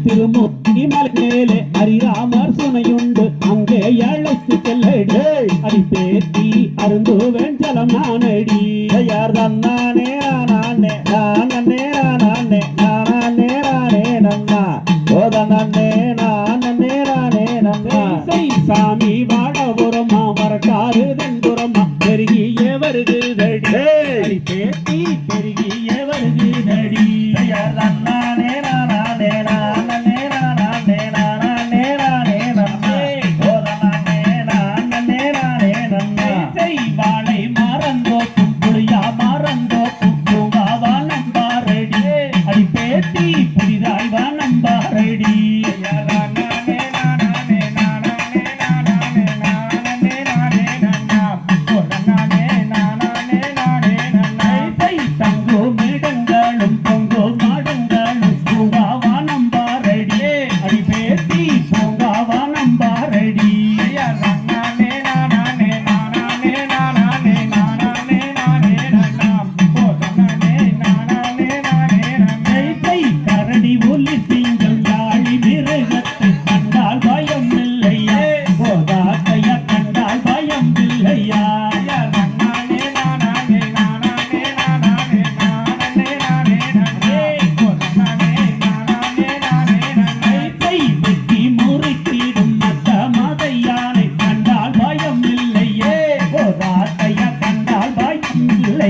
திருமூர்த்திமலை ஹரிராமர் சுனையுண்டு அங்கே அழைத்து செல்லடி அடி பேத்தி அருந்து வெஞ்சலம் நானடி யார் தன்னானே நானே நானே நானே நானே நானே நன்னா ஓதனே நானே நானே நன்னா சாமி வாழபுரமா வரக்காரு தென்புறமா பெருகிய வருகுதடி அடி பேத்தி பெருகிய வருகுதடி யார் தன்னானே நானே நானே நானே நானே நானே நன்னா ஓதனே நானே நானே நன்னா வாழை மறந்தோ புளியா மறந்தோ பூங்காவா நம்பாரடி அடி பேத்தி புதிதாய் வா நம்பாரடி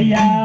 Yeah.